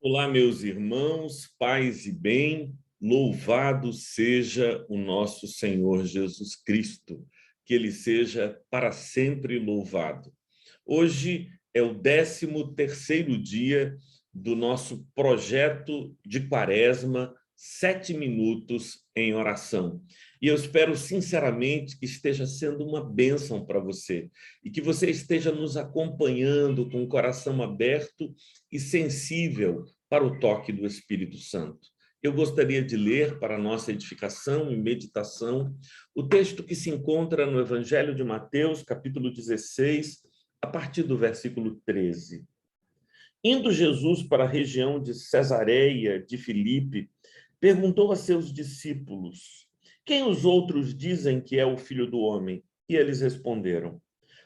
Olá, meus irmãos, paz e bem, louvado seja o nosso Senhor Jesus Cristo, que Ele seja para sempre louvado. Hoje é o 13º dia do nosso projeto de Quaresma, 7 minutos em oração. E eu espero sinceramente que esteja sendo uma bênção para você e que você esteja nos acompanhando com o coração aberto e sensível para o toque do Espírito Santo. Eu gostaria de ler, para nossa edificação e meditação, o texto que se encontra no Evangelho de Mateus, capítulo 16, a partir do versículo 13. Indo Jesus para a região de Cesareia de Filipe, perguntou a seus discípulos: quem os outros dizem que é o Filho do Homem? E eles responderam: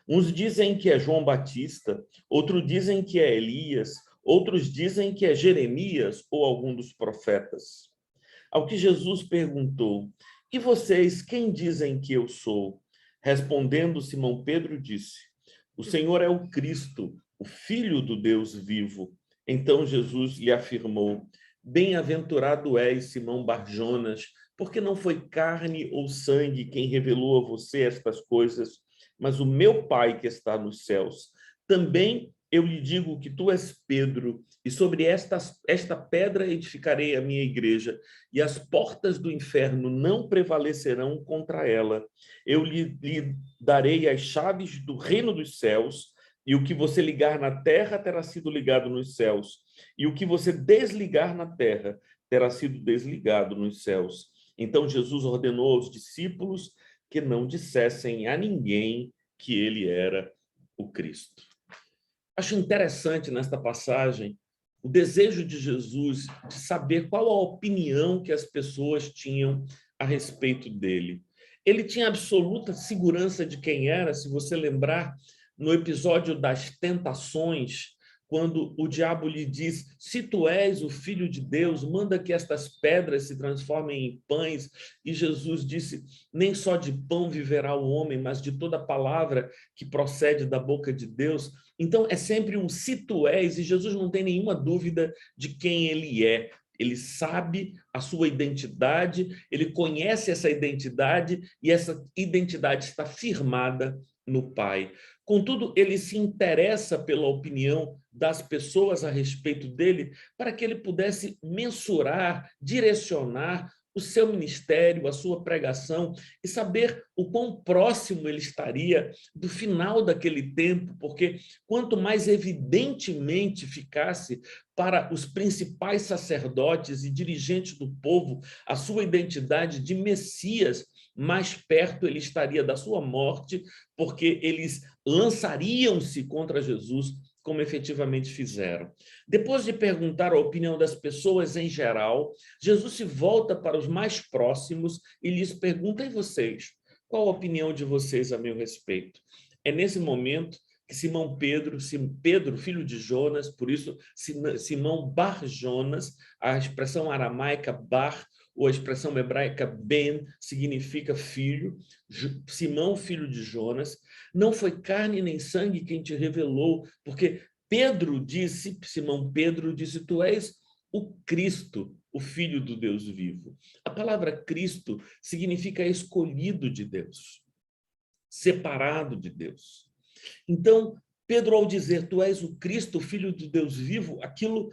uns dizem que é João Batista, outros dizem que é Elias, outros dizem que é Jeremias ou algum dos profetas. Ao que Jesus perguntou: e vocês, quem dizem que eu sou? Respondendo, Simão Pedro disse: o Senhor é o Cristo, o Filho do Deus vivo. Então Jesus lhe afirmou: bem-aventurado és, Simão Barjonas, porque não foi carne ou sangue quem revelou a você estas coisas, mas o meu Pai que está nos céus. Também eu lhe digo que tu és Pedro, e sobre esta pedra edificarei a minha igreja, e as portas do inferno não prevalecerão contra ela. Eu lhe darei as chaves do reino dos céus, e o que você ligar na terra terá sido ligado nos céus, e o que você desligar na terra terá sido desligado nos céus. Então Jesus ordenou aos discípulos que não dissessem a ninguém que ele era o Cristo. Acho interessante nesta passagem o desejo de Jesus de saber qual a opinião que as pessoas tinham a respeito dele. Ele tinha absoluta segurança de quem era, se você lembrar, no episódio das tentações, quando o diabo lhe diz: se tu és o Filho de Deus, manda que estas pedras se transformem em pães. E Jesus disse: nem só de pão viverá o homem, mas de toda palavra que procede da boca de Deus. Então, é sempre um se tu és, e Jesus não tem nenhuma dúvida de quem ele é. Ele sabe a sua identidade, ele conhece essa identidade, e essa identidade está firmada no Pai. Contudo, ele se interessa pela opinião das pessoas a respeito dele, para que ele pudesse mensurar, direcionar o seu ministério, a sua pregação, e saber o quão próximo ele estaria do final daquele tempo, porque quanto mais evidentemente ficasse para os principais sacerdotes e dirigentes do povo a sua identidade de Messias, mais perto ele estaria da sua morte, porque eles lançariam-se contra Jesus, como efetivamente fizeram. Depois de perguntar a opinião das pessoas em geral, Jesus se volta para os mais próximos e lhes pergunta: e vocês? Qual a opinião de vocês a meu respeito? É nesse momento que Simão Pedro, filho de Jonas, por isso Simão Bar Jonas, a expressão aramaica bar, ou a expressão hebraica ben, significa filho, Simão, filho de Jonas, não foi carne nem sangue quem te revelou, porque Simão Pedro disse, tu és o Cristo, o Filho do Deus vivo. A palavra Cristo significa escolhido de Deus, separado de Deus. Então, Pedro, ao dizer, tu és o Cristo, o Filho do Deus vivo, aquilo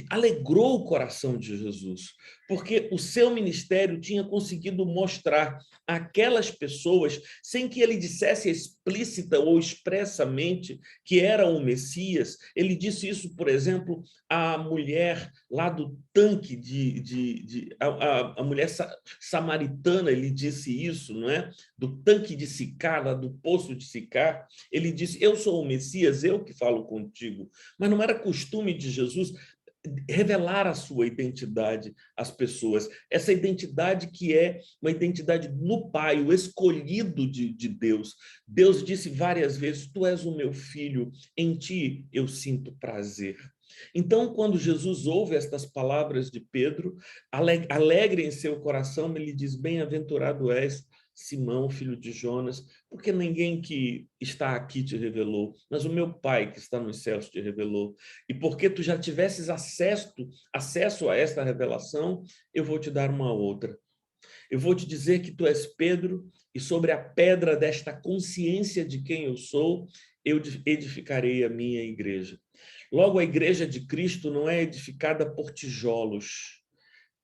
alegrou o coração de Jesus, porque o seu ministério tinha conseguido mostrar àquelas pessoas, sem que ele dissesse explícita ou expressamente que era o Messias. Ele disse isso, por exemplo, à mulher lá do tanque a mulher samaritana, ele disse isso, não é? Do tanque de Sicar, lá do poço de Sicar, ele disse, eu sou o Messias, eu que falo contigo. Mas não era costume de Jesus revelar a sua identidade às pessoas, essa identidade que é uma identidade no Pai, o escolhido de Deus. Deus disse várias vezes, tu és o meu filho, em ti eu sinto prazer. Então, quando Jesus ouve estas palavras de Pedro, alegre em seu coração, ele diz, bem-aventurado és, Simão, filho de Jonas, porque ninguém que está aqui te revelou, mas o meu Pai que está nos céus te revelou. E porque tu já tivesses acesso a esta revelação, eu vou te dar uma outra. Eu vou te dizer que tu és Pedro, e sobre a pedra desta consciência de quem eu sou, eu edificarei a minha igreja. Logo, a igreja de Cristo não é edificada por tijolos,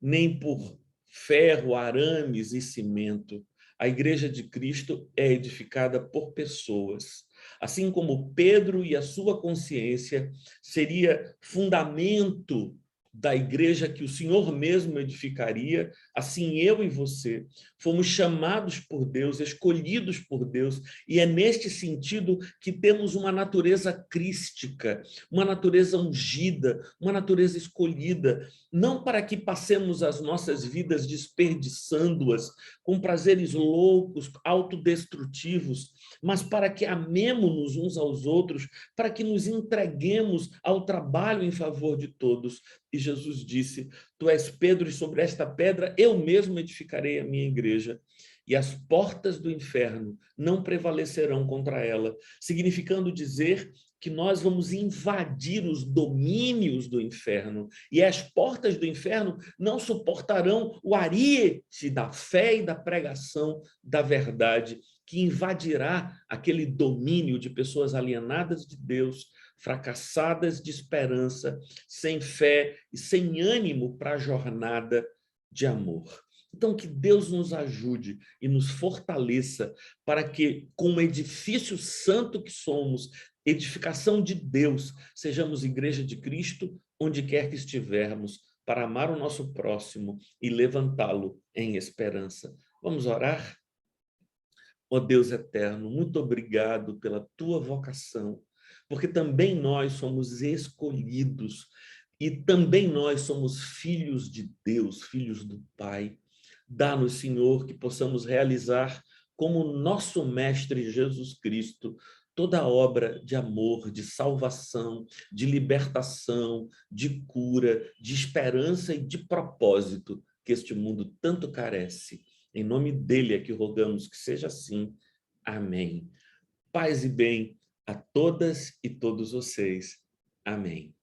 nem por ferro, arames e cimento. A igreja de Cristo é edificada por pessoas. Assim como Pedro e a sua consciência seria fundamento da igreja que o Senhor mesmo edificaria, assim eu e você fomos chamados por Deus, escolhidos por Deus, e é neste sentido que temos uma natureza crística, uma natureza ungida, uma natureza escolhida, não para que passemos as nossas vidas desperdiçando-as com prazeres loucos, autodestrutivos, mas para que amemos-nos uns aos outros, para que nos entreguemos ao trabalho em favor de todos. E Jesus disse: tu és Pedro, e sobre esta pedra eu mesmo edificarei a minha igreja, e as portas do inferno não prevalecerão contra ela, significando dizer que nós vamos invadir os domínios do inferno, e as portas do inferno não suportarão o ariete da fé e da pregação da verdade, que invadirá aquele domínio de pessoas alienadas de Deus, fracassadas de esperança, sem fé e sem ânimo para a jornada de amor. Então, que Deus nos ajude e nos fortaleça para que, como edifício santo que somos, edificação de Deus, sejamos igreja de Cristo onde quer que estivermos, para amar o nosso próximo e levantá-lo em esperança. Vamos orar? Ó Deus eterno, muito obrigado pela tua vocação, porque também nós somos escolhidos e também nós somos filhos de Deus, filhos do Pai. Dá-nos, Senhor, que possamos realizar como nosso Mestre Jesus Cristo toda a obra de amor, de salvação, de libertação, de cura, de esperança e de propósito que este mundo tanto carece. Em nome dele é que rogamos que seja assim. Amém. Paz e bem a todas e todos vocês. Amém.